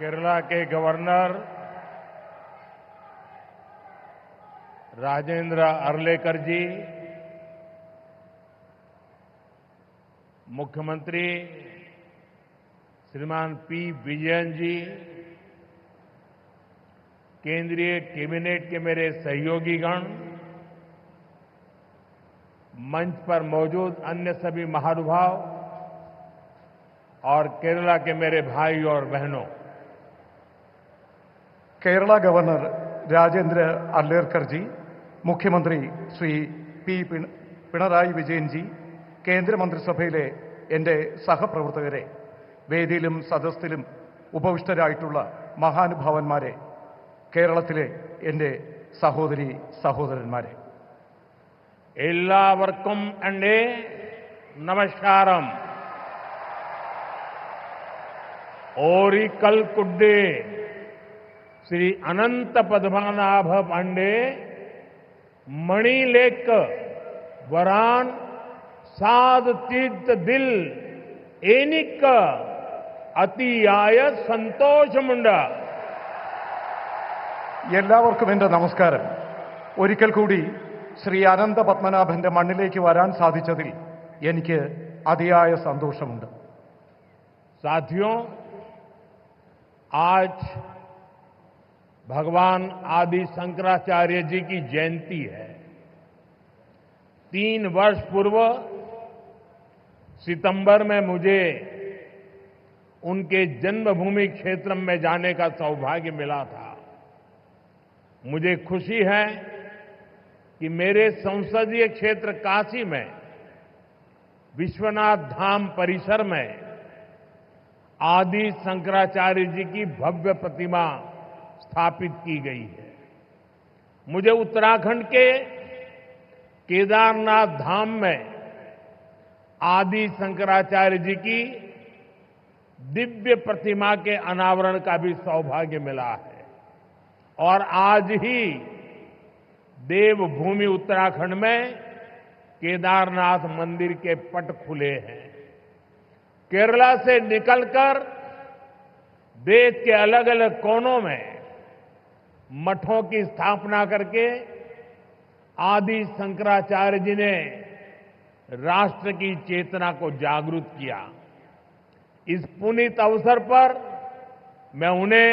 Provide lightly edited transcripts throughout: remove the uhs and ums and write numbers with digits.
केरला के गवर्नर राजेंद्र अर्लेकर जी, मुख्यमंत्री श्रीमान पी विजयन जी, केंद्रीय कैबिनेट के मेरे सहयोगीगण, मंच पर मौजूद अन्य सभी महानुभाव और केरला के मेरे भाई और बहनों, കേരള ഗവർണർ രാജേന്ദ്ര അർലേക്കർ ജി, മുഖ്യമന്ത്രി ശ്രീ പി പിണറായി വിജയൻ ജി, കേന്ദ്രമന്ത്രിസഭയിലെ എൻ്റെ സഹപ്രവർത്തകരെ, വേദിയിലും സദസ്സിലും ഉപവിഷ്ടരായിട്ടുള്ള മഹാനുഭാവന്മാരെ, കേരളത്തിലെ എൻ്റെ സഹോദരി സഹോദരന്മാരെ, എല്ലാവർക്കും എൻ്റെ നമസ്കാരം. ओरिकल कुड्डे श्री अनंत पद्मनाभ पांडे मणिलेक वरान साध तीर्थ दिल एनिक अतियाय സന്തോഷമുണ്ട. എല്ലാവർക്കും എൻ്റെ നമസ്കാരം. ഒരിക്കൽ കൂടി ശ്രീ അനന്ത പത്മനാഭന്റെ മണ്ണിലേക്ക് വരാൻ സാധിച്ചതിൽ എനിക്ക് അതിയായ സന്തോഷമുണ്ട്. साथियों, आज भगवान आदि शंकराचार्य जी की जयंती है. 3 वर्ष पूर्व सितंबर में मुझे उनके जन्मभूमि क्षेत्र में जाने का सौभाग्य मिला था. मुझे खुशी है कि मेरे संसदीय क्षेत्र काशी में विश्वनाथ धाम परिसर में आदि शंकराचार्य जी की भव्य प्रतिमा स्थापित की गई है. मुझे उत्तराखंड के केदारनाथ धाम में आदि शंकराचार्य जी की दिव्य प्रतिमा के अनावरण का भी सौभाग्य मिला है. और आज ही देवभूमि उत्तराखंड में केदारनाथ मंदिर के पट खुले हैं. केरला से निकलकर देश के अलग अलग कोनों में मठों की स्थापना करके आदि शंकराचार्य जी ने राष्ट्र की चेतना को जागृत किया. इस पुनीत अवसर पर मैं उन्हें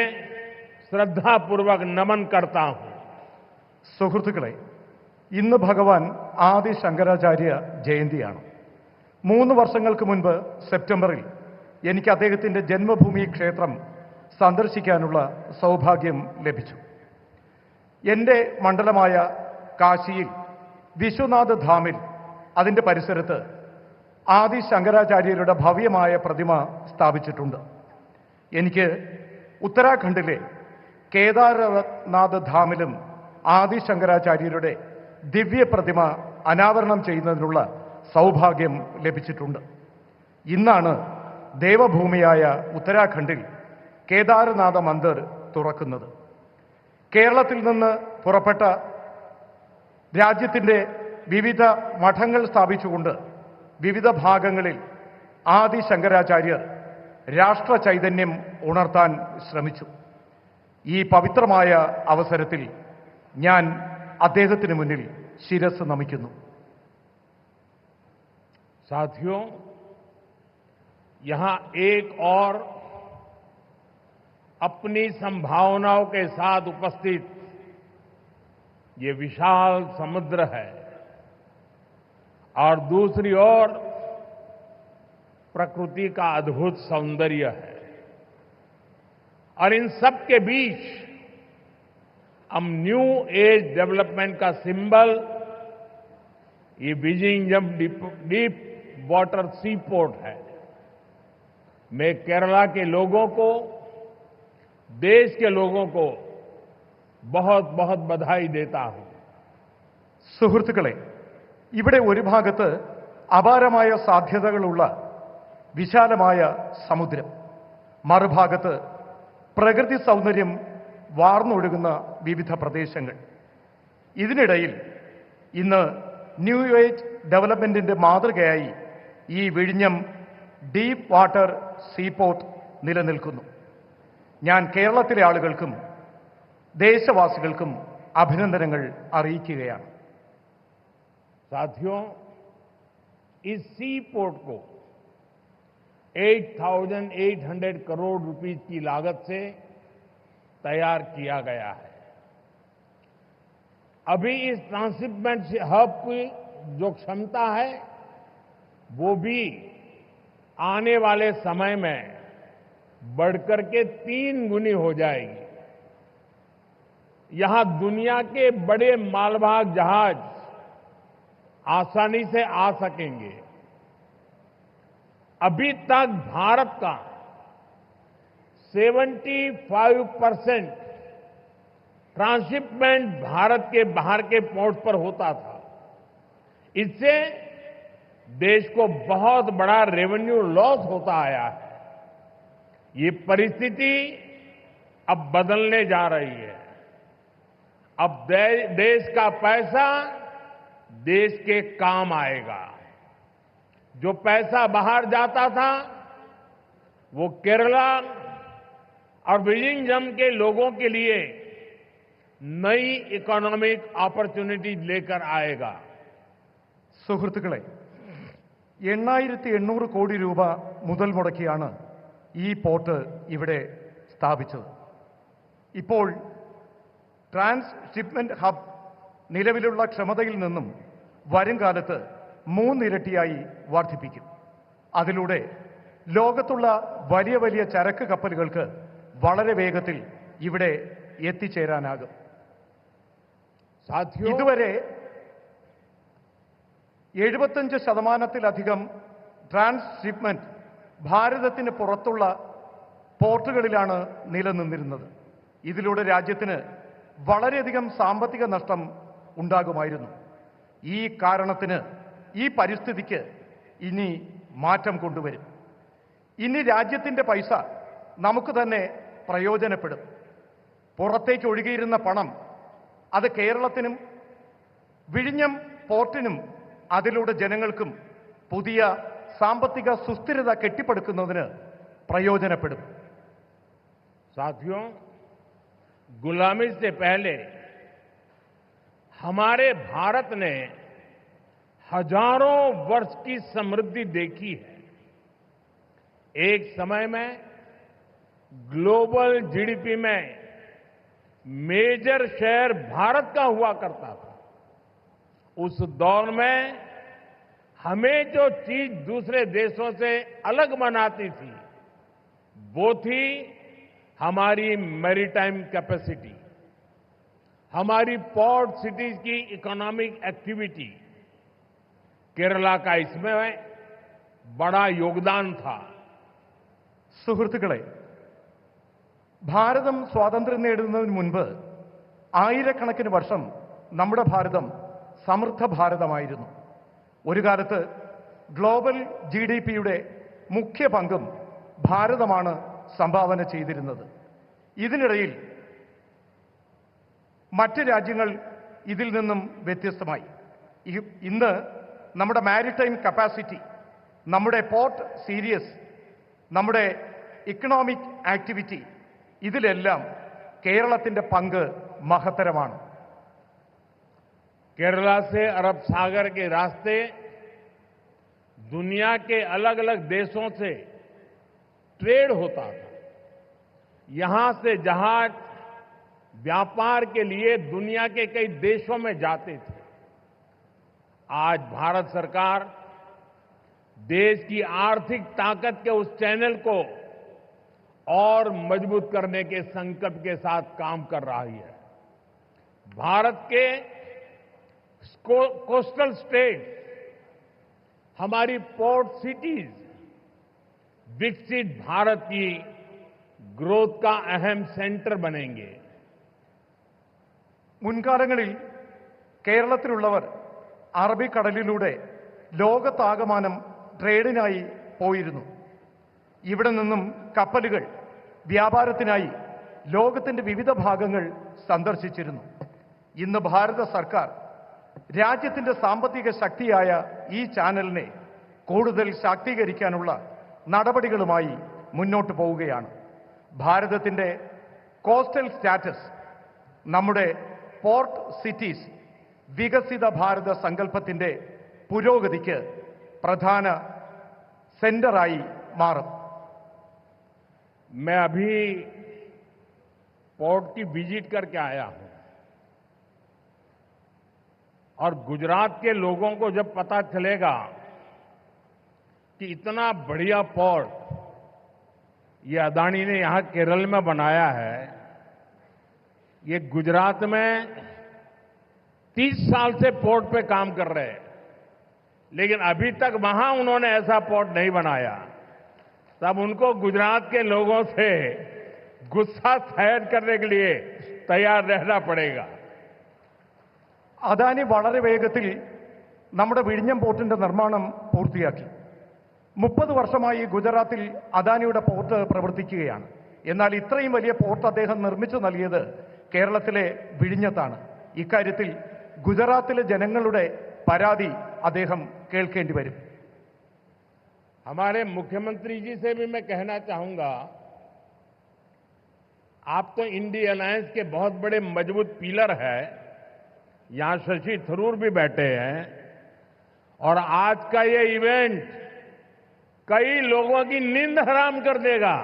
श्रद्धापूर्वक नमन करता हूं. സുഹൃത്തുക്കളെ, ഇന്ന് ഭഗവാൻ ആദി ശങ്കരാചാര്യ ജയന്തിയാണ്. 3 വർഷങ്ങൾക്ക് മുൻപ് സെപ്റ്റംബറിൽ എനിക്ക് അദ്ദേഹത്തിന്റെ ജന്മഭൂമി ക്ഷേത്രം സന്ദർശിക്കാനുള്ള സൗഭാഗ്യം ലഭിച്ചു. എൻ്റെ മണ്ഡലമായ കാശിയിൽ വിശ്വനാഥ ധാമിൽ അതിൻ്റെ പരിസരത്ത് ആദി ശങ്കരാചാര്യരുടെ ഭവ്യമായ പ്രതിമ സ്ഥാപിച്ചിട്ടുണ്ട്. എനിക്ക് ഉത്തരാഖണ്ഡിലെ കേദാരനാഥ് ധാമിലും ആദി ശങ്കരാചാര്യരുടെ ദിവ്യ പ്രതിമ അനാവരണം ചെയ്യുന്നതിനുള്ള സൗഭാഗ്യം ലഭിച്ചിട്ടുണ്ട്. ഇന്നാണ് ദേവഭൂമിയായ ഉത്തരാഖണ്ഡിൽ കേദാരനാഥ മന്ദിർ തുറക്കുന്നത്. കേരളത്തിൽ നിന്ന് പുറപ്പെട്ട രാജ്യത്തിൻ്റെ വിവിധ മഠങ്ങൾ സ്ഥാപിച്ചുകൊണ്ട് വിവിധ ഭാഗങ്ങളിൽ ആദി ശങ്കരാചാര്യർ രാഷ്ട്ര ചൈതന്യം ഉണർത്താൻ ശ്രമിച്ചു. ഈ പവിത്രമായ അവസരത്തിൽ ഞാൻ അദ്ദേഹത്തിന് മുന്നിൽ ശിരസ് നമിക്കുന്നു. साथियों, यहां एक और अपनी संभावनाओं के साथ उपस्थित ये विशाल समुद्र है और दूसरी ओर प्रकृति का अद्भुत सौंदर्य है. और इन सब के बीच हम न्यू एज डेवलपमेंट का सिंबल ये विजिंगम डीप वाटर सी पोर्ट है. मैं केरला के लोगों को, देश के लोगों को बहुत बहुत बधाई देता हूं. സുഹൃത്തുക്കളെ, ഇവിടെ ഒരു ഭാഗത്ത് അപാരമായ സാധ്യതകളുള്ള വിശാലമായ സമുദ്രം, മറുഭാഗത്ത് പ്രകൃതി സൗന്ദര്യം വാർന്നൊഴുകുന്ന വിവിധ പ്രദേശങ്ങൾ. ഇതിനിടയിൽ ഇന്ന് ന്യൂ ഏജ് ഡെവലപ്മെന്റിന്റെ മാതൃകയായി ഈ വിഴിഞ്ഞം ഡീപ്പ് വാട്ടർ സീപോർട്ട് നിലനിൽക്കുന്നു. ഞാൻ കേരളത്തിലെ ആളുകൾക്കും ദേശവാസികൾക്കും അഭിനന്ദനങ്ങൾ അറിയിക്കുകയാണ്. साथियों, इस सी पोर्ट को 8,800 करोड़ रुपीस की लागत से तैयार किया गया है. अभी इस ट्रांसशिपमेंट हब की जो क्षमता है वो भी आने वाले समय में बढ़कर के 3 गुनी हो जाएगी. यहां दुनिया के बड़े मालवाहक जहाज आसानी से आ सकेंगे. अभी तक भारत का 75% ट्रांसशिपमेंट भारत के बाहर के पोर्ट पर होता था. इससे देश को बहुत बड़ा रेवेन्यू लॉस होता आया है. ये परिस्थिति अब बदलने जा रही है. अब देश का पैसा देश के काम आएगा. जो पैसा बाहर जाता था वो केरला और विलिंगम के लोगों के लिए नई इकोनॉमिक अपॉर्चुनिटी लेकर आएगा. സുഹൃത്തുക്കളെ, 8,800 കോടി രൂപ മുതൽ മുടക്കിയാണ് ഈ പോർട്ട് ഇവിടെ സ്ഥാപിച്ചത്. ഇപ്പോൾ ട്രാൻസ്ഷിപ്മെന്റ് ഹബ് നിലവിലുള്ള ക്ഷമതയിൽ നിന്നും വരും കാലത്ത് 3 ഇരട്ടിയായി വർദ്ധിപ്പിക്കും. അതിലൂടെ ലോകത്തുള്ള വലിയ വലിയ ചരക്ക് കപ്പലുകൾക്ക് വളരെ വേഗത്തിൽ ഇവിടെ എത്തിച്ചേരാനാകും. ഇതുവരെ 75%-ലധികം ട്രാൻസ്ഷിപ്മെന്റ് ഭാരതത്തിന് പുറത്തുള്ള പോർട്ടുകളിലാണ് നിലനിന്നിരുന്നത്. ഇതിലൂടെ രാജ്യത്തിന് വളരെയധികം സാമ്പത്തിക നഷ്ടം ഉണ്ടാകുമായിരുന്നു. ഈ കാരണത്തിന്, ഈ പരിസ്ഥിതിക്ക് ഇനി മാറ്റം കൊണ്ടുവരും. ഇനി രാജ്യത്തിന്റെ പൈസ നമുക്ക് തന്നെ പ്രയോജനപ്പെടും. പുറത്തേക്ക് ഒഴുകിയിരുന്ന പണം അത് കേരളത്തിനും വിഴിഞ്ഞം പോർട്ടിനും അതിലൂടെ ജനങ്ങൾക്കും പുതിയ സാമ്പത്തിക സുസ്ഥിരത കെട്ടിപ്പടുക്കുന്നതിന് പ്രയോജനപ്പെടും. साथियों, गुलामी से पहले हमारे भारत ने हजारों वर्ष की समृद्धि देखी है. एक समय में ग्लोबल जीडीपी में मेजर शेयर भारत का हुआ करता था. उस दौर में हमें जो चीज दूसरे देशों से अलग बनाती थी वो थी हमारी मैरीटाइम कैपेसिटी, हमारी पोर्ट सिटीज की इकोनॉमिक एक्टिविटी. केरला का इसमें बड़ा योगदान था. സുഹൃത്തുക്കളെ, ഭാരതം സ്വാതന്ത്ര്യം നേടുന്നതിന് മുൻപ് ആയിരക്കണക്കിന് വർഷം നമ്മുടെ ഭാരതം സമൃദ്ധ ഭാരതമായിരുന്നു. ഒരു കാലത്ത് ഗ്ലോബൽ GDPയുടെ മുഖ്യ പങ്കും ഭാരതമാണ് സംഭാവന ചെയ്തിരുന്നത്. ഇതിനിടയിൽ മറ്റ് രാജ്യങ്ങൾ ഇതിൽ നിന്നും വ്യത്യസ്തമായി. ഇന്ന് നമ്മുടെ മാരിടൈം കപ്പാസിറ്റി, നമ്മുടെ പോർട്ട് സീരീസ്, നമ്മുടെ ഇക്കണോമിക് ആക്ടിവിറ്റി, ഇതിലെല്ലാം കേരളത്തിന്റെ പങ്ക് മഹത്തരമാണ്. केरला से अरब सागर के रास्ते दुनिया के अलग अलग देशों से ट्रेड होता था. यहां से जहाज व्यापार के लिए दुनिया के कई देशों में जाते थे. आज भारत सरकार देश की आर्थिक ताकत के उस चैनल को और मजबूत करने के संकल्प के साथ काम कर रही है. भारत के कोस्टल स्टेट, हमारी पोर्ट सिटीज विकसित भारत की ग्रोथ का अहम सेंटर बनेंगे. മുൻകാലങ്ങളിൽ കേരളത്തിലുള്ളവർ അറബിക്കടലിലൂടെ ലോകത്താകമാനം ട്രേഡിനായി പോയിരുന്നു. ഇവിടെ നിന്നും കപ്പലുകൾ വ്യാപാരത്തിനായി ലോകത്തിന്റെ വിവിധ ഭാഗങ്ങൾ സന്ദർശിച്ചിരുന്നു. ഇന്ന് ഭാരത സർക്കാർ രാജ്യത്തിന്റെ സാമ്പത്തിക ശക്തിയായ ഈ ചാനലിനെ കൂടുതൽ ശാക്തീകരിക്കാനുള്ള നടപടികളുമായി മുന്നോട്ട് പോവുകയാണ്. ഭാരതത്തിൻ്റെ കോസ്റ്റൽ സ്റ്റാറ്റസ് നമ്മുടെ പോർട്ട് സിറ്റീസ് വികസിത ഭാരത സങ്കല്പത്തിൻ്റെ പുരോഗതിക്ക് പ്രധാന സെന്ററായി മാറും. मैं अभी पोर्ट की विजिट करके आया हूं और गुजरात के लोगों को जब पता चलेगा कि इतना बढ़िया पोर्ट ये अदानी ने यहां केरल में बनाया है, ये गुजरात में 30 साल से पोर्ट पे काम कर रहे हैं, लेकिन अभी तक वहां उन्होंने ऐसा पोर्ट नहीं बनाया, तब उनको गुजरात के लोगों से गुस्सा शायद करने के लिए तैयार रहना पड़ेगा. അദാനി വളരെ വേഗത്തിൽ നമ്മുടെ വിഴിഞ്ഞം പോർട്ടിന്റെ നിർമ്മാണം പൂർത്തിയാക്കി. 30 വർഷമായി ഗുജറാത്തിൽ അദാനിയുടെ പോർട്ട് പ്രവർത്തിക്കുകയാണ്. എന്നാൽ ഇത്രയും വലിയ പോർട്ട് അദ്ദേഹം നിർമ്മിച്ചു നൽകിയത് കേരളത്തിലെ വിഴിഞ്ഞത്താണ്. ഇക്കാര്യത്തിൽ ഗുജറാത്തിലെ ജനങ്ങളുടെ പരാതി അദ്ദേഹം കേൾക്കേണ്ടി വരും. हमारे मुख्यमंत्री जी से भी मैं कहना चाहूंगा, आप तो इंडिया अलायंस के बहुत बड़े मजबूत पिलर हैं, यहां शशि थरूर भी बैठे हैं, और आज का ये इवेंट कई लोगों की नींद हराम कर देगा.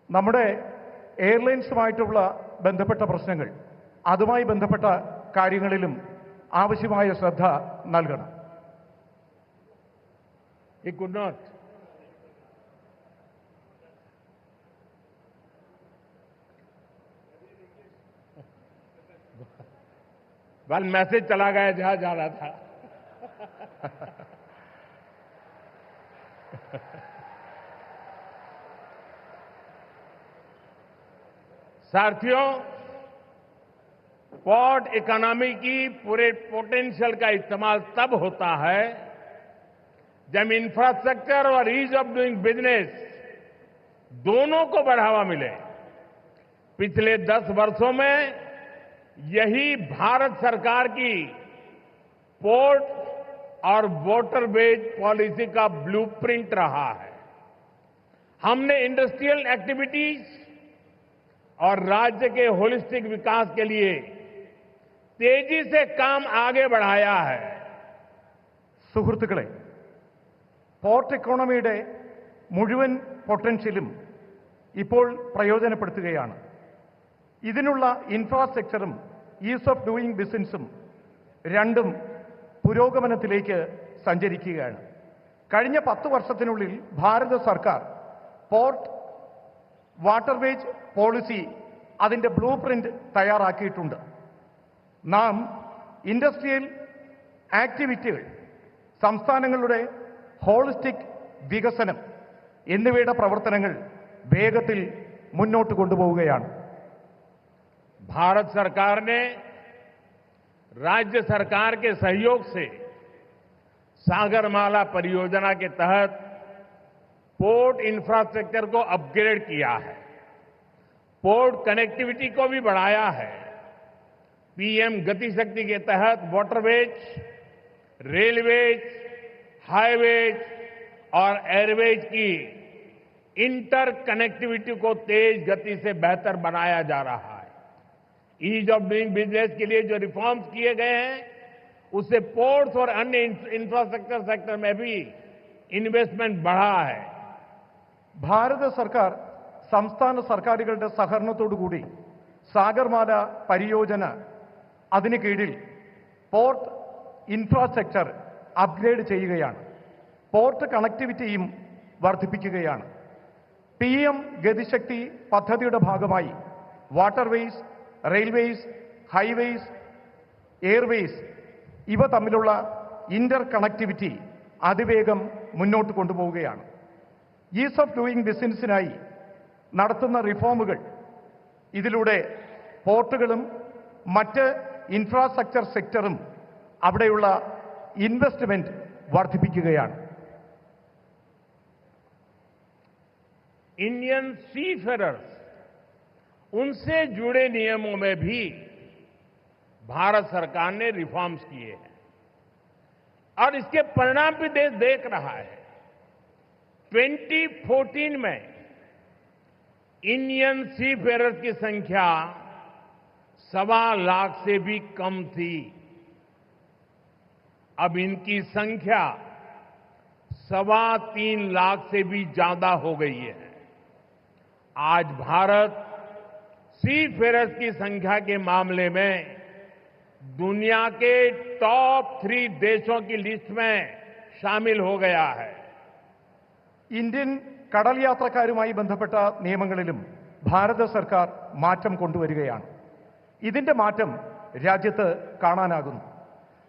നമ്മുടെ എയർലൈൻസുമായിട്ടുള്ള ബന്ധപ്പെട്ട പ്രശ്നങ്ങൾ, അതുമായി ബന്ധപ്പെട്ട കാര്യങ്ങളിലും ആവശ്യമായ ശ്രദ്ധ നൽകണം. He could not. well, message चला गया जहां जा रहा था. साथियों, पोर्ट इकोनॉमी की पूरे पोटेंशियल का इस्तेमाल तब होता है जब इंफ्रास्ट्रक्चर और ईज ऑफ डूइंग बिजनेस दोनों को बढ़ावा मिले. पिछले 10 वर्षों में यही भारत सरकार की पोर्ट और वाटरवेज पॉलिसी का ब्लूप्रिंट रहा है. हमने इंडस्ट्रियल एक्टिविटीज और राज्य के होलिस्टिक विकास के लिए तेजी से काम आगे बढ़ाया है. സുഹൃത്തുക്കളെ, പോർട്ട് ഇക്കോണമിയുടെ മുഴുവൻ പൊട്ടൻഷ്യലും ഇപ്പോൾ പ്രയോജനപ്പെടുത്തുകയാണ്. ഇതിനുള്ള ഇൻഫ്രാസ്ട്രക്ചറും ഈസ് ഓഫ് ഡൂയിങ് ബിസിനസ്സും രണ്ടും പുരോഗമനത്തിലേക്ക് സഞ്ചരിക്കുകയാണ്. കഴിഞ്ഞ 10 വർഷത്തിനുള്ളിൽ ഭാരത സർക്കാർ പോർട്ട് വാട്ടർവേജ് പോളിസി അതിൻ്റെ ബ്ലൂ പ്രിന്റ് തയ്യാറാക്കിയിട്ടുണ്ട്. നാം ഇൻഡസ്ട്രിയൽ ആക്ടിവിറ്റികൾ, സംസ്ഥാനങ്ങളുടെ ഹോളിസ്റ്റിക് വികസനം എന്നിവയുടെ പ്രവർത്തനങ്ങൾ വേഗത്തിൽ മുന്നോട്ട് കൊണ്ടുപോവുകയാണ്. भारत सरकार ने राज्य सरकार के सहयोग से सागरमाला परियोजना के तहत पोर्ट इंफ्रास्ट्रक्चर को अपग्रेड किया है, पोर्ट कनेक्टिविटी को भी बढ़ाया है. पीएम गति शक्ति के तहत वाटरवेज, रेलवेज, हाईवेज और एयरवेज की इंटर कनेक्टिविटी को तेज गति से बेहतर बनाया जा रहा है. ईज ऑफ डूइंग बिजनेस के लिए जो रिफॉर्म्स किए गए हैं, उससे पोर्ट्स और अन्य इंफ्रास्ट्रक्चर सेक्टर में भी इन्वेस्टमेंट बढ़ा है. ഭാരത സർക്കാർ സംസ്ഥാന സർക്കാരുകളുടെ സഹകരണത്തോടുകൂടി സാഗർമാല പരിയോജന അതിന് കീഴിൽ പോർട്ട് ഇൻഫ്രാസ്ട്രക്ചർ അപ്ഗ്രേഡ് ചെയ്യുകയാണ്. പോർട്ട് കണക്ടിവിറ്റിയും വർദ്ധിപ്പിക്കുകയാണ്. PM ഗതിശക്തി പദ്ധതിയുടെ ഭാഗമായി വാട്ടർവേസ്, റെയിൽവേസ്, ഹൈവേസ്, എയർവേസ് ഇവ തമ്മിലുള്ള ഇന്റർ കണക്ടിവിറ്റി അതിവേഗം മുന്നോട്ട് കൊണ്ടുപോവുകയാണ്. ഈസ് ഓഫ് ഡൂയിങ് ബിസിനസ്സിനായി നടത്തുന്ന റിഫോമുകൾ ഇതിലൂടെ പോർട്ടുകളും മറ്റ് ഇൻഫ്രാസ്ട്രക്ചർ സെക്ടറും അവിടെയുള്ള ഇൻവെസ്റ്റ്മെന്റ് വർദ്ധിപ്പിക്കുകയാണ്. इंडियन सीफेरर्स, उनसे जुड़े नियमों में भी भारत सरकार ने रिफॉर्म्स किए हैं और इसके परिणाम भी देश देख रहा है. 2014 में इंडियन सी फेयरर्स की संख्या 1.25 लाख से भी कम थी। अब इनकी संख्या 3.25 लाख से भी ज्यादा हो गई है। आज भारत सी फेयरर्स की संख्या के मामले में दुनिया के टॉप 3 देशों की लिस्ट में शामिल हो गया है। ഇന്ത്യൻ കടൽ യാത്രക്കാരുമായി ബന്ധപ്പെട്ട നിയമങ്ങളിലും ഭാരത സർക്കാർ മാറ്റം കൊണ്ടുവരികയാണ്. ഇതിന്റെ മാറ്റം രാജ്യത്ത് കാണാനാകുന്നു.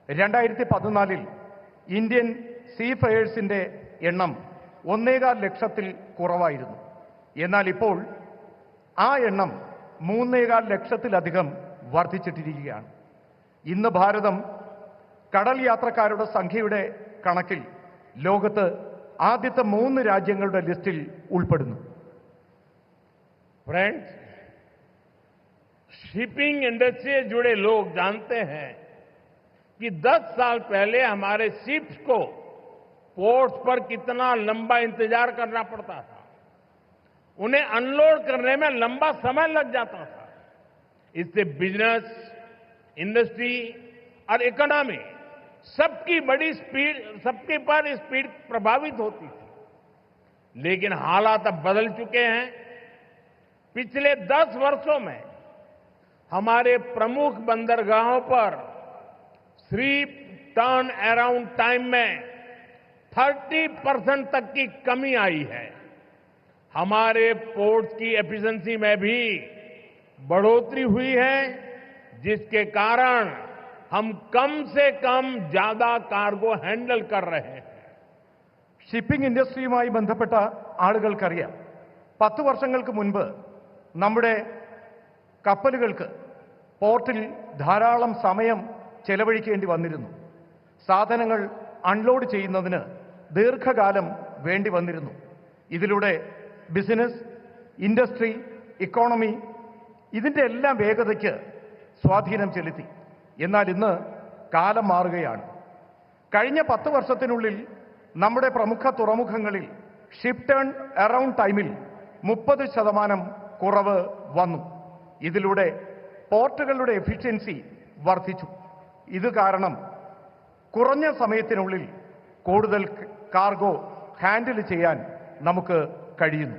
2014 ഇന്ത്യൻ സീ ഫെയേഴ്സിന്റെ എണ്ണം 1.25 ലക്ഷത്തിൽ കുറവായിരുന്നു. എന്നാൽ ഇപ്പോൾ ആ എണ്ണം 3.25 ലക്ഷത്തിലധികം വർദ്ധിച്ചിട്ടിരിക്കുകയാണ്. ഇന്ന് ഭാരതം കടൽ യാത്രക്കാരുടെ സംഖ്യയുടെ കണക്കിൽ ലോകത്ത് ആദ്യത്തെ 3 രാജ്യങ്ങളുടെ ലിസ്റ്റിൽ ഉൾപ്പെടുന്നു. फ्रेंड्स, शिपिंग इंडस्ट्री से जुड़े लोग जानते हैं कि 10 साल पहले हमारे शिप्स को पोर्ट्स पर कितना लंबा इंतजार करना पड़ता था। उन्हें अनलोड करने में लंबा समय लग जाता था। इससे बिजनेस, इंडस्ट्री और इकोनॉमी सबकी पर स्पीड प्रभावित होती थी। लेकिन हालात अब बदल चुके हैं। पिछले 10 वर्षों में हमारे प्रमुख बंदरगाहों पर शिप टर्न अराउंड टाइम में 30% तक की कमी आई है। हमारे पोर्ट्स की एफिशिएंसी में भी बढ़ोतरी हुई है, जिसके कारण हम कम से कम ज्यादा कार्गो हैंडल कर रहे हैं. ഷിപ്പിംഗ് ഇൻഡസ്ട്രിയുമായി ബന്ധപ്പെട്ട ആളുകൾക്കറിയാം, 10 വർഷങ്ങൾക്ക് മുൻപ് നമ്മുടെ കപ്പലുകൾക്ക് പോർട്ടിൽ ധാരാളം സമയം ചെലവഴിക്കേണ്ടി വന്നിരുന്നു. സാധനങ്ങൾ അൺലോഡ് ചെയ്യുന്നതിന് ദീർഘകാലം വേണ്ടി വന്നിരുന്നു. ഇതിലൂടെ ബിസിനസ്, ഇൻഡസ്ട്രി, ഇക്കോണമി ഇതിന്റെ എല്ലാം വേഗതയ്ക്ക് സ്വാധീനം ചെലുത്തി. എന്നാൽ ഇന്ന് കാലം മാറുകയാണ്. കഴിഞ്ഞ 10 വർഷത്തിനുള്ളിൽ നമ്മുടെ പ്രമുഖ തുറമുഖങ്ങളിൽ ഷിപ്പ് ടേൺ അറൌണ്ട് ടൈമിൽ 30% കുറവ് വന്നു. ഇതിലൂടെ പോർട്ടുകളുടെ എഫിഷ്യൻസി വർദ്ധിച്ചു. ഇത് കാരണം കുറഞ്ഞ സമയത്തിനുള്ളിൽ കൂടുതൽ കാർഗോ ഹാൻഡിൽ ചെയ്യാൻ നമുക്ക് കഴിയുന്നു.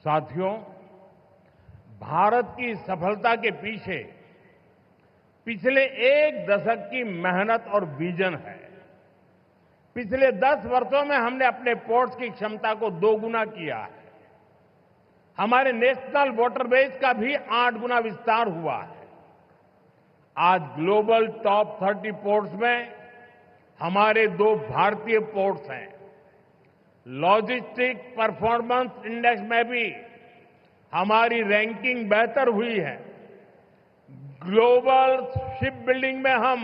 साथियों, भारत की सफलता के पीछे पिछले 1 दशक की मेहनत और विजन है. पिछले 10 वर्षों में हमने अपने पोर्ट्स की क्षमता को 2 गुना किया है. हमारे नेशनल वाटरवेज का भी 8 गुना विस्तार हुआ है. आज ग्लोबल टॉप 30 पोर्ट्स में हमारे 2 भारतीय पोर्ट्स हैं. लॉजिस्टिक परफॉर्मेंस इंडेक्स में भी हमारी रैंकिंग बेहतर हुई है. ग्लोबल शिप बिल्डिंग में हम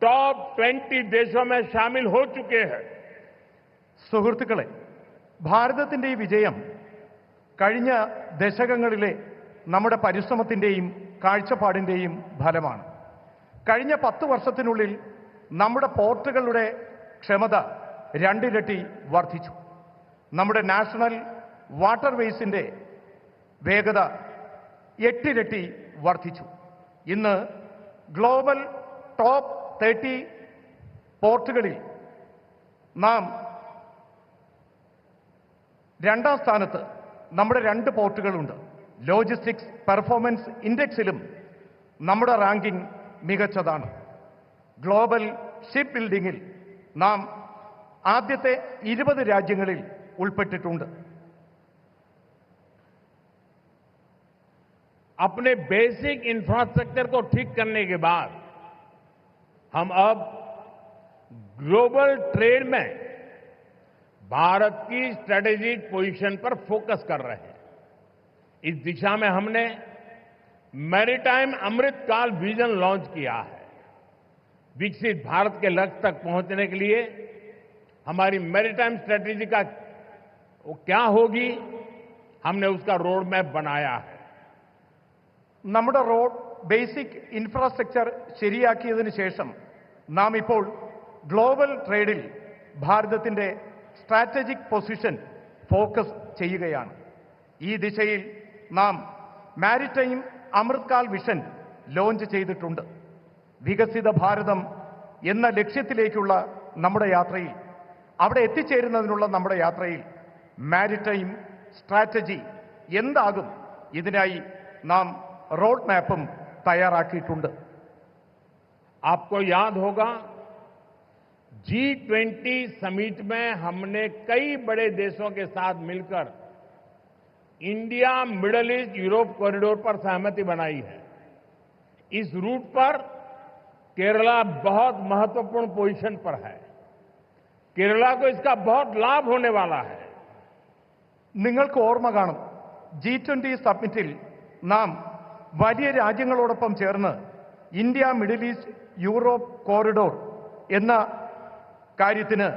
टॉप 20 देशों में शामिल हो चुके हैं. സുഹൃത്തുക്കളെ, ഭാരതത്തിന്റെ ഈ വിജയം കഴിഞ്ഞ ദശകങ്ങളിലെ നമ്മുടെ പരിശ്രമത്തിന്റെയും കാഴ്ചപ്പാടിന്റെയും ഫലമാണ്. കഴിഞ്ഞ 10 വർഷത്തിനുള്ളിൽ നമ്മുടെ പോർട്ടുകളുടെ ക്ഷമത 2 ഇരട്ടി വർദ്ധിച്ചു. നമ്മുടെ നാഷണൽ വാട്ടർവേസിന്റെ വേഗത 8 ഇരട്ടി വർദ്ധിച്ചു. ഇന്ന് ഗ്ലോബൽ ടോപ്പ് 30 പോർട്ടുകളിൽ നാം 2ാം സ്ഥാനത്ത് നമ്മുടെ 2 പോർട്ടുകളുണ്ട്. ലോജിസ്റ്റിക്സ് പെർഫോമൻസ് ഇൻഡെക്സിലും നമ്മുടെ റാങ്കിംഗ് മികച്ചതാണ്. ഗ്ലോബൽ ഷിപ്പ് ബിൽഡിംഗിൽ നാം ആദ്യത്തെ 20 രാജ്യങ്ങളിൽ ഉൾപ്പെട്ടിട്ടുണ്ട്. अपने बेसिक इंफ्रास्ट्रक्चर को ठीक करने के बाद हम अब ग्लोबल ट्रेड में भारत की स्ट्रेटेजिक पोजीशन पर फोकस कर रहे हैं. इस दिशा में हमने मैरीटाइम अमृतकाल विजन लॉन्च किया है. विकसित भारत के लक्ष्य तक पहुंचने के लिए हमारी मैरीटाइम स्ट्रेटेजी का क्या होगी, हमने उसका रोड मैप बनाया है. നമ്മുടെ റോഡ് ബേസിക് ഇൻഫ്രാസ്ട്രക്ചർ ശരിയാക്കിയതിനു ശേഷം നാം ഇപ്പോൾ ഗ്ലോബൽ ട്രേഡിൽ ഭാരതത്തിന്റെ സ്ട്രാറ്റജിക് പൊസിഷൻ ഫോക്കസ് ചെയ്യുകയാണ്. ഈ ദിശയിൽ നാം മാരിടൈം അമൃത്കാൽ വിഷൻ ലോഞ്ച് ചെയ്തിട്ടുണ്ട്. വികസിത ഭാരതം എന്ന ലക്ഷ്യത്തിലേക്കുള്ള നമ്മുടെ യാത്രയിൽ, അവിടെ എത്തിച്ചേരുന്നതിനുള്ള നമ്മുടെ യാത്രയിൽ മാരിടൈം സ്ട്രാറ്റജി എന്താകും, ഇതിനായി നാം റോഡ് മാപ്പും തയ്യാറാക്കിയിട്ടുണ്ട്. आपको याद होगा G20 समिट में हमने कई बड़े देशों के साथ मिलकर India middle east Europe corridor पर सहमति बनाई है. इस रूट पर केरला बहुत महत्वपूर्ण पोजीशन पर है. केरला को इसका बहुत लाभ होने वाला है. നിങ്ങൾക്ക് ഓർമ്മ കാണും, G20 സമ്മിറ്റിൽ നാം വലിയ രാജ്യങ്ങളോടൊപ്പം ചേർന്ന് India middle east Europe corridor എന്ന കാര്യത്തിന്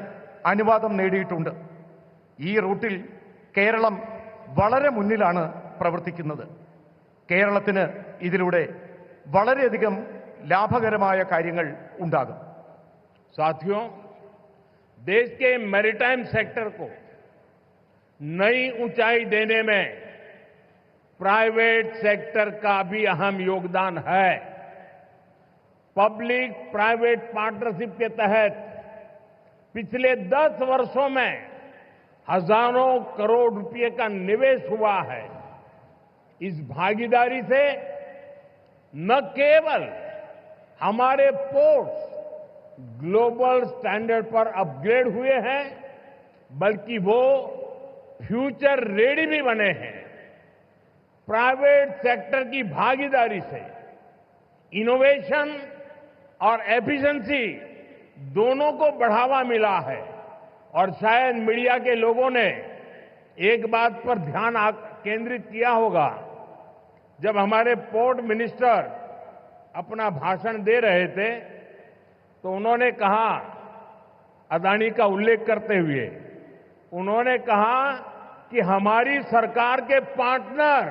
അനുവാദം നേടിയിട്ടുണ്ട്. ഈ റൂട്ടിൽ കേരളം വളരെ മുന്നിലാണ് പ്രവർത്തിക്കുന്നത്. കേരളത്തിന് ഇതിലൂടെ വളരെയധികം ലാഭകരമായ കാര്യങ്ങൾ ഉണ്ടാകും. साथियों, देश के मैरीटाइम सेक्टर को नई ऊंचाई देने में प्राइवेट सेक्टर का भी अहम योगदान है. पब्लिक प्राइवेट पार्टनरशिप के तहत पिछले 10 वर्षों में हजारों करोड़ रुपए का निवेश हुआ है. इस भागीदारी से न केवल हमारे पोर्ट्स ग्लोबल स्टैंडर्ड पर अपग्रेड हुए हैं, बल्कि वो फ्यूचर रेडी भी बने हैं. प्राइवेट सेक्टर की भागीदारी से इनोवेशन और एफिशिएंसी दोनों को बढ़ावा मिला है. और शायद मीडिया के लोगों ने एक बात पर ध्यान केंद्रित किया होगा, जब हमारे पोर्ट मिनिस्टर अपना भाषण दे रहे थे तो उन्होंने कहा, अदानी का उल्लेख करते हुए उन्होंने कहा कि हमारी सरकार के पार्टनर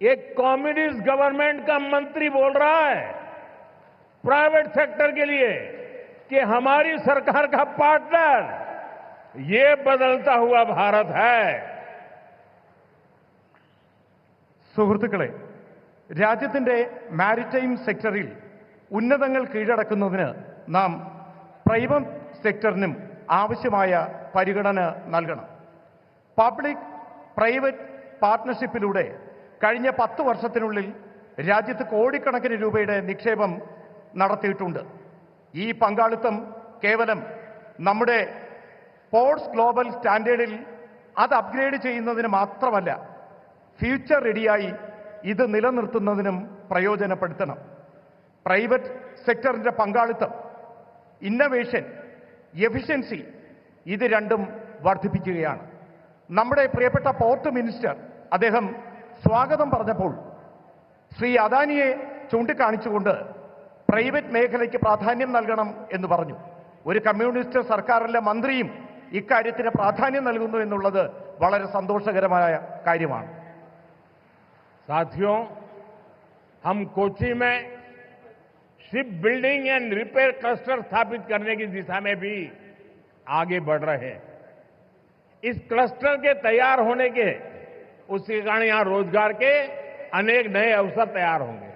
एक कम्युनिस्ट गवर्नमेंट का मंत्री बोल रहा है प्राइवेट सेक्टर के लिए कि हमारी सरकार का पार्टनर, ये बदलता हुआ भारत है. സുഹൃത്തുക്കളെ, രാജ്യത്തിന്റെ മാരിടൈം സെക്ടറിൽ ഉന്നതങ്ങൾ കീഴടക്കുന്നതിന് നാം പ്രൈവറ്റ് സെക്ടറിനും ആവശ്യമായ പരിഗണന നൽകണം. പബ്ലിക് പ്രൈവറ്റ് പാർട്ട്ണർഷിപ്പിലൂടെ കഴിഞ്ഞ 10 വർഷത്തിനുള്ളിൽ രാജ്യത്ത് കോടിക്കണക്കിന് രൂപയുടെ നിക്ഷേപം നടത്തിയിട്ടുണ്ട്. ഈ പങ്കാളിത്തം കേവലം നമ്മുടെ പോർട്സ് ഗ്ലോബൽ സ്റ്റാൻഡേർഡിൽ അത് അപ്ഗ്രേഡ് ചെയ്യുന്നതിന് മാത്രമല്ല, ഫ്യൂച്ചർ റെഡിയായി ഇത് നിലനിർത്തുന്നതിനും പ്രയോജനപ്പെടുത്തണം. പ്രൈവറ്റ് സെക്ടറിന്റെ പങ്കാളിത്തം, ഇന്നവേഷൻ, എഫിഷ്യൻസി ഇത് രണ്ടും വർദ്ധിപ്പിക്കുകയാണ്. നമ്മുടെ പ്രിയപ്പെട്ട പോർട്ട് മിനിസ്റ്റർ അദ്ദേഹം സ്വാഗതം പറഞ്ഞപ്പോൾ ശ്രീ അദാനിയെ ചൂണ്ടിക്കാണിച്ചുകൊണ്ട് പ്രൈവറ്റ് മേഖലയ്ക്ക് പ്രാധാന്യം നൽകണം എന്ന് പറഞ്ഞു. ഒരു കമ്മ്യൂണിസ്റ്റ് സർക്കാരിലെ മന്ത്രിയും ഇക്കാര്യത്തിന് പ്രാധാന്യം നൽകുന്നു എന്നുള്ളത് വളരെ സന്തോഷകരമായ കാര്യമാണ്. साथियों, हम कोच्चि में ship building and repair cluster स्थापित करने की दिशा में भी आगे बढ़ रहे हैं. इस क्लस्टर के तैयार होने के उसके कारण यहां रोजगार के अनेक नए अवसर तैयार होंगे.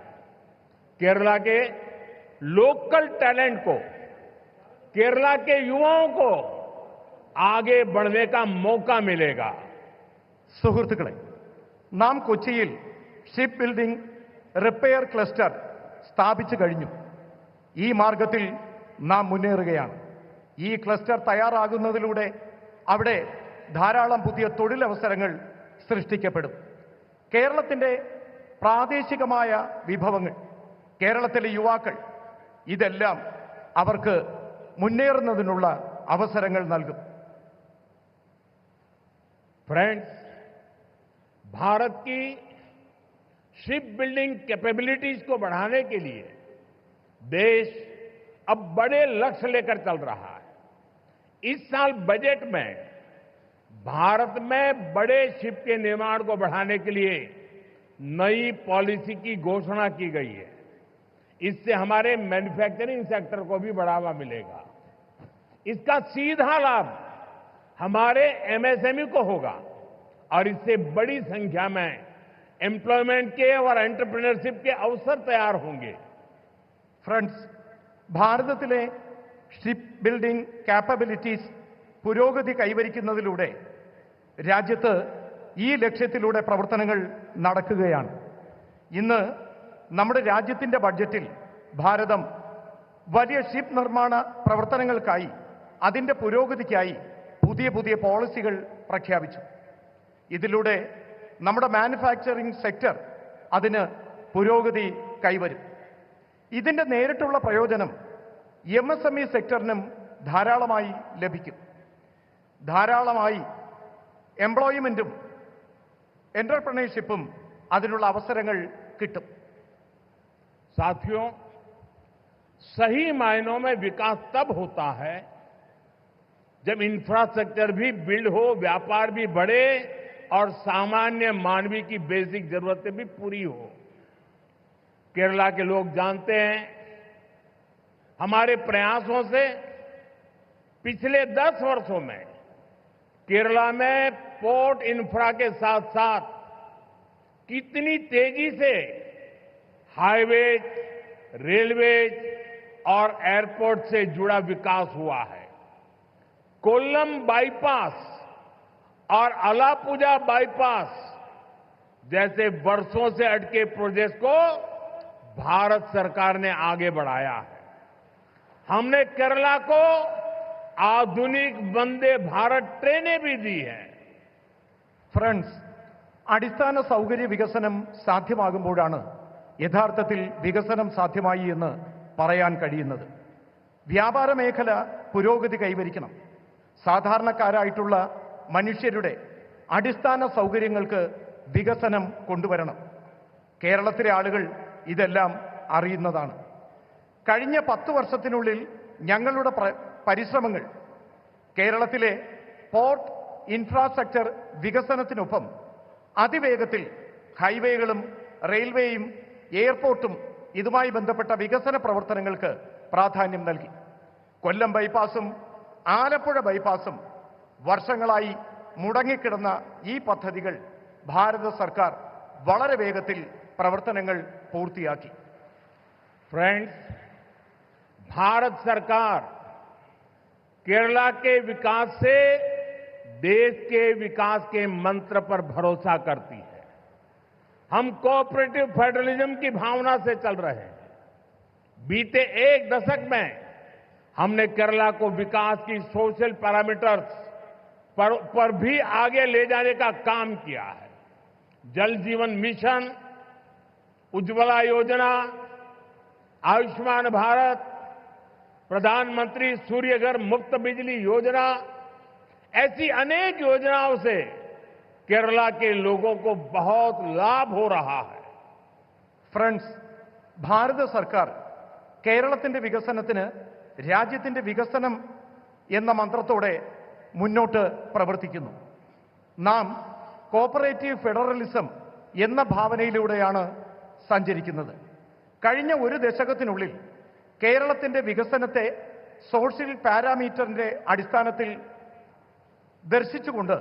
केरला के लोकल टैलेंट को, केरला के युवाओं को आगे बढ़ने का मौका मिलेगा. സുഹൃത്തുക്കളെ, നാം കൊച്ചിയിൽ ഷിപ്പ് ബിൽഡിംഗ് റിപ്പയർ ക്ലസ്റ്റർ സ്ഥാപിച്ചു കഴിഞ്ഞു. ഈ മാർഗത്തിൽ നാം മുന്നേറുകയാണ്. ഈ ക്ലസ്റ്റർ തയ്യാറാകുന്നതിലൂടെ അവിടെ ധാരാളം പുതിയ തൊഴിലവസരങ്ങൾ സൃഷ്ടിക്കപ്പെടും. കേരളത്തിന്റെ പ്രാദേശികമായ വിഭവങ്ങൾ, കേരളത്തിലെ യുവാക്കൾ, ഇതെല്ലാം അവർക്ക് മുന്നേറുന്നതിനുള്ള അവസരങ്ങൾ നൽകും. फ्रेंड्स, भारत की शिप बिल्डिंग कैपेबिलिटीज को बढ़ाने के लिए देश अब बड़े लक्ष्य लेकर चल रहा है. इस साल बजट में भारत में बड़े शिप के निर्माण को बढ़ाने के लिए नई पॉलिसी की घोषणा की गई है. इससे हमारे मैन्युफैक्चरिंग सेक्टर को भी बढ़ावा मिलेगा. इसका सीधा लाभ हमारे एमएसएमई को होगा और इससे बड़ी संख्या में एम्प्लॉयमेंट के और एंटरप्रेन्योरशिप के अवसर तैयार होंगे। ഫ്രണ്ട്സ്, ഭാരതത്തിലെ ഷിപ്പ് ബിൽഡിംഗ് കാപ്പബിലിറ്റീസ് പുരോഗതി കൈവരിക്കുന്നതിലൂടെ രാജ്യത്ത് ഈ ലക്ഷ്യത്തിലൂടെ പ്രവർത്തനങ്ങൾ നടക്കുകയാണ്. ഇന്ന് നമ്മുടെ രാജ്യത്തിന്റെ ബഡ്ജറ്റിൽ ഭാരതം വലിയ ഷിപ്പ് നിർമ്മാണ പ്രവർത്തനങ്ങൾക്കായി അതിന്റെ പുരോഗതിക്കായി പുതിയ പുതിയ പോളിസികൾ പ്രഖ്യാപിച്ചു. ഇതിലൂടെ നമ്മുടെ മാനുഫാക്ചറിംഗ് സെക്ടർ അതിന് പുരോഗതി കൈവരും. ഇതിന്റെ നേരിട്ടുള്ള പ്രയോജനം എംഎസ്എംഇ സെക്ടറിനും ധാരാളമായി ലഭിക്കും. ധാരാളമായി എംപ്ലോയ്മെന്റും എന്റർപ്രണർഷിപ്പും അതിനുള്ള അവസരങ്ങൾ കിട്ടും. साथियों, सही मायनों में विकास तब होता है जब इंफ्रास्ट्रक्चर भी बिल्ड हो, व्यापार भी बढ़े और सामान्य मानवीय की बेसिक जरूरतें भी पूरी हो। केरला के लोग जानते हैं, हमारे प्रयासों से पिछले 10 वर्षों में केरला में पोर्ट इंफ्रा के साथ साथ कितनी तेजी से हाईवेज, रेलवेज और एयरपोर्ट से जुड़ा विकास हुआ है। कोल्लम बाईपास और अलापुजा बाईपास जैसे वर्षों से अटके प्रोजेक्ट को भारत सरकार ने आगे बढ़ाया है। हमने केरला को आधुनिक वंदे भारत ट्रेनें भी दी हैं। ഫ്രണ്ട്സ്, അടിസ്ഥാന സൗകര്യ വികസനം സാധ്യമാകുമ്പോഴാണ് യഥാർത്ഥത്തിൽ വികസനം സാധ്യമായി എന്ന് പറയാൻ കഴിയുന്നത്. വ്യാപാര മേഖല പുരോഗതി കൈവരിക്കണം. സാധാരണക്കാരായിട്ടുള്ള മനുഷ്യരുടെ അടിസ്ഥാന സൗകര്യങ്ങൾക്ക് വികസനം കൊണ്ടുവരണം. കേരളത്തിലെ ആളുകൾ ഇതെല്ലാം അറിയുന്നതാണ്. കഴിഞ്ഞ 10 വർഷത്തിനുള്ളിൽ ഞങ്ങളുടെ പരിശ്രമങ്ങൾ കേരളത്തിലെ പോർട്ട് ഇൻഫ്രാസ്ട്രക്ചർ വികസനത്തിനൊപ്പം അതിവേഗത്തിൽ ഹൈവേകളും റെയിൽവേയും എയർപോർട്ടും ഇതുമായി ബന്ധപ്പെട്ട വികസന പ്രവർത്തനങ്ങൾക്ക് പ്രാധാന്യം നൽകി. കൊല്ലം ബൈപ്പാസും ആലപ്പുഴ ബൈപ്പാസും വർഷങ്ങളായി മുടങ്ങിക്കിടന്ന ഈ പദ്ധതികൾ ഭാരത സർക്കാർ വളരെ വേഗത്തിൽ പ്രവർത്തനങ്ങൾ പൂർത്തിയാക്കി. फ्रेंड्स, भारत सरकार केरला के विकास से देश के विकास के मंत्र पर भरोसा करती है। हम कोऑपरेटिव फेडरलिज्म की भावना से चल रहे हैं। बीते 1 दशक में हमने केरला को विकास की सोशल पैरामीटर्स पर भी आगे ले जाने का काम किया है। जल जीवन मिशन, उज्ज्वला योजना, आयुष्मान भारत, प्रधानमंत्री सूर्यघर मुफ्त बिजली योजना, ऐसी अनेक योजनाओं से केरला के लोगों को बहुत लाभ हो रहा है. ഫ്രണ്ട്സ്, ഭാരത സർക്കാർ കേരളത്തിന്റെ വികസനത്തിന് രാജ്യത്തിന്റെ വികസനം എന്ന മന്ത്രത്തോടെ മുന്നോട്ട് പ്രവർത്തിക്കുന്നു. നാം കോപ്പറേറ്റീവ് ഫെഡറലിസം എന്ന ഭാവനയിലൂടെയാണ് സഞ്ചരിക്കുന്നത്. കഴിഞ്ഞ 1 ദശകത്തിനുള്ളിൽ കേരളത്തിന്റെ വികസനത്തെ സോഷ്യൽ പാരാമീറ്ററിന്റെ അടിസ്ഥാനത്തിൽ ദർശിച്ചുകൊണ്ട്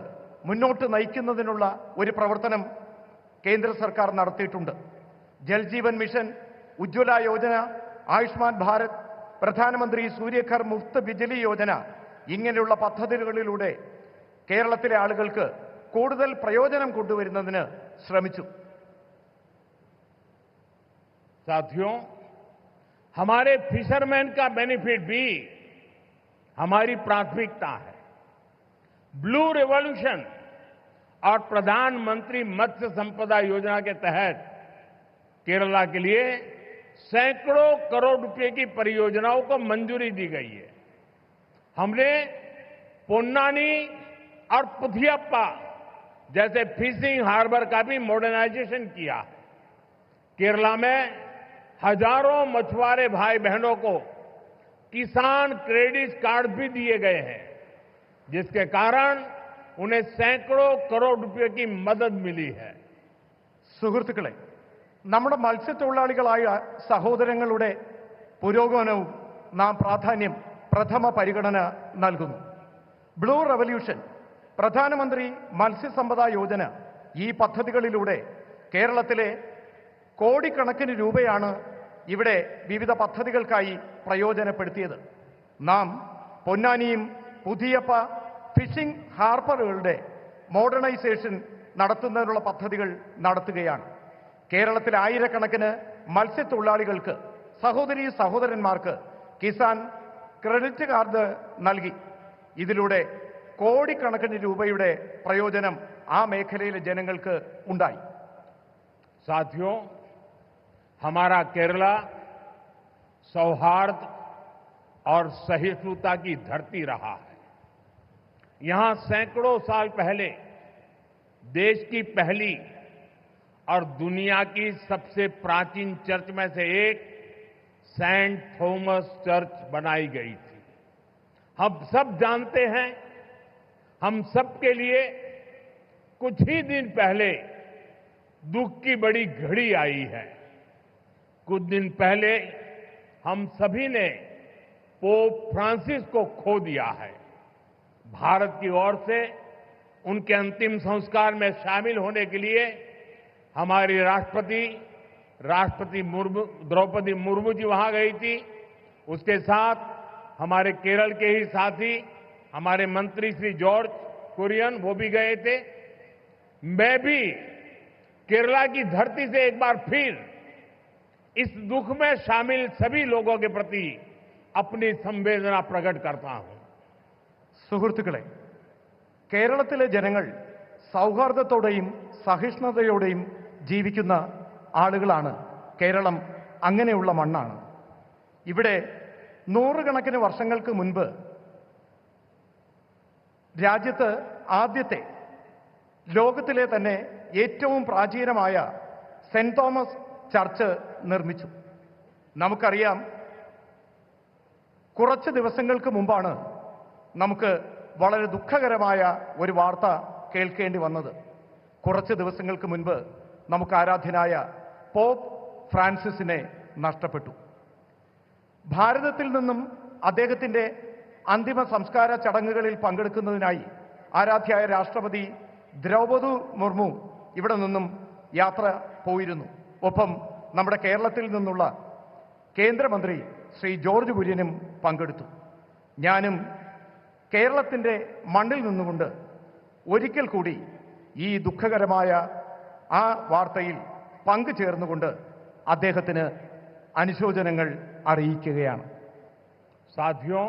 മുന്നോട്ട് നയിക്കുന്നതിനുള്ള ഒരു പ്രവർത്തനം കേന്ദ്ര സർക്കാർ നടത്തിയിട്ടുണ്ട്. ജൽ ജീവൻ മിഷൻ, ഉജ്ജ്വല യോജന, ആയുഷ്മാൻ ഭാരത്, പ്രധാനമന്ത്രി സൂര്യഘർ മുഫ്ത് ബിജ്ലി യോജന ഇങ്ങനെയുള്ള പദ്ധതികളിലൂടെ കേരളത്തിലെ ആളുകൾക്ക് കൂടുതൽ പ്രയോജനം കൊണ്ടുവരുന്നതിന് ശ്രമിച്ചു. साथियों, हमारे फिशरमैन का बेनिफिट भी हमारी प्राथमिकता है। ब्लू रिवॉल्यूशन और प्रधानमंत्री मत्स्य संपदा योजना के तहत केरला के लिए सैकड़ों करोड़ रुपए की परियोजनाओं को मंजूरी दी गई है। हमने पोन्नानी और पुथियप्पा जैसे फिशिंग हार्बर का भी मॉडर्नाइजेशन किया है। केरला में हजारों मछुआरे भाई बहनों को किसान क्रेडिट कार्ड भी दिए गए हैं, जिसके कारण उन्हें सैकड़ों करोड़ रुपए की मदद मिली है. സുഹൃത്തുക്കളെ, നമ്മുടെ മത്സ്യത്തൊഴിലാളികളായ സഹോദരങ്ങളുടെ പുരോഗമനവും നാം പ്രഥമ പരിഗണന നൽകുന്നു. ബ്ലൂ റവല്യൂഷൻ, പ്രധാനമന്ത്രി മത്സ്യസമ്പദാ യോജന, ഈ പദ്ധതികളിലൂടെ കേരളത്തിലെ കോടിക്കണക്കിന് രൂപയാണ് ഇവിടെ വിവിധ പദ്ധതികൾക്കായി പ്രയോജനപ്പെടുത്തിയത്. നാം പൊന്നാനിയും പുതിയപ്പ ഫിഷിംഗ് ഹാർബറുകളുടെ മോഡേണൈസേഷൻ നടത്തുന്നതിനുള്ള പദ്ധതികൾ നടത്തുകയാണ്. കേരളത്തിലെ ആയിരക്കണക്കിന് മത്സ്യത്തൊഴിലാളികൾക്ക്, സഹോദരീ സഹോദരന്മാർക്ക് കിസാൻ ക്രെഡിറ്റ് കാർഡ് നൽകി. ഇതിലൂടെ കോടിക്കണക്കിന് രൂപയുടെ പ്രയോജനം ആ മേഖലയിലെ ജനങ്ങൾക്ക് ഉണ്ടായി. साथियों, हमारा केरला सौहार्द और सहिष्णुता की धरती रहा है। यहां सैकड़ों साल पहले देश की पहली और दुनिया की सबसे प्राचीन चर्च में से एक सेंट थॉमस चर्च बनाई गई थी। हम सब जानते हैं, हम सब के लिए कुछ ही दिन पहले दुख की बड़ी घड़ी आई है। कुछ दिन पहले हम सभी ने पोप फ्रांसिस को खो दिया है। भारत की ओर से उनके अंतिम संस्कार में शामिल होने के लिए हमारी राष्ट्रपति द्रौपदी मुर्मू जी वहां गई थी। उसके साथ हमारे केरल के ही साथी, हमारे मंत्री श्री जॉर्ज कुरियन, वो भी गए थे। मैं भी केरला की धरती से एक बार फिर इस दुख में शामिल सभी लोगों के प्रति अपनी संवेदना प्रकट करता हूं। സുഹൃത്തുക്കളെ, കേരളത്തിലെ ജനങ്ങൾ സൗഹാർദ്ദത്തോടെയും സഹിഷ്ണുതയോടെയും ജീവിക്കുന്ന ആളുകളാണ്. കേരളം അങ്ങനെയുള്ള മണ്ണാണ്. ഇവിടെ നൂറുകണക്കിന് വർഷങ്ങൾക്ക് മുൻപ് രാജ്യത്ത് ആദ്യത്തെ, ലോകത്തിലെ തന്നെ ഏറ്റവും പ്രാചീനമായ സെന്റ് തോമസ് ചർച്ച് നിർമ്മിച്ചു. നമുക്കറിയാം, കുറച്ച് ദിവസങ്ങൾക്ക് മുമ്പാണ് നമുക്ക് വളരെ ദുഃഖകരമായ ഒരു വാർത്ത കേൾക്കേണ്ടി വന്നത്. കുറച്ച് ദിവസങ്ങൾക്ക് മുൻപ് നമുക്ക് ആരാധ്യനായ പോപ്പ് ഫ്രാൻസിസിനെ നഷ്ടപ്പെട്ടു. ഭാരതത്തിൽ നിന്നും അദ്ദേഹത്തിന്റെ അന്തിമ സംസ്കാര ചടങ്ങുകളിൽ പങ്കെടുക്കുന്നതിനായി ആരാധ്യായ രാഷ്ട്രപതി ദ്രൗപദി മുർമു ഇവിടെ നിന്നും യാത്ര പോയിരുന്നു. ഒപ്പം നമ്മുടെ കേരളത്തിൽ നിന്നുള്ള കേന്ദ്രമന്ത്രി ശ്രീ ജോർജ് കുര്യനും പങ്കെടുത്തു. ഞാനും കേരളത്തിന്റെ മണ്ണിൽ നിന്നുകൊണ്ട് ഒരിക്കൽ കൂടി ഈ ദുഃഖകരമായ ആ വാർത്തയിൽ പങ്കുചേർന്നുകൊണ്ട് അദ്ദേഹത്തിന് അനുശോചനങ്ങൾ അറിയിക്കുകയാണ്. साथियों,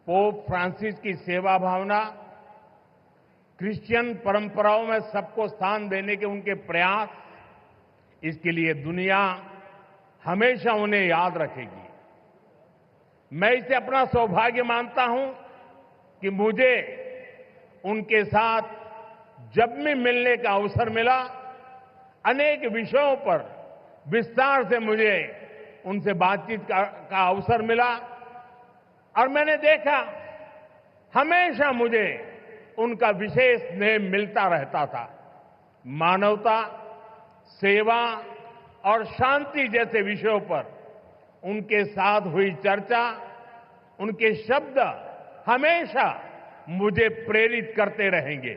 पोप फ्रांसिस की सेवा भावना, क्रिश्चियन परंपराओं में सबको स्थान देने के उनके प्रयास, इसके लिए दुनिया हमेशा उन्हें याद रखेगी। मैं इसे अपना सौभाग्य मानता हूं कि मुझे उनके साथ जब भी मिलने का अवसर मिला, अनेक विषयों पर विस्तार से मुझे उनसे बातचीत का अवसर मिला और मैंने देखा हमेशा मुझे उनका विशेष स्नेह मिलता रहता था। मानवता, सेवा और शांति जैसे विषयों पर उनके साथ हुई चर्चा, उनके शब्द हमेशा मुझे प्रेरित करते रहेंगे।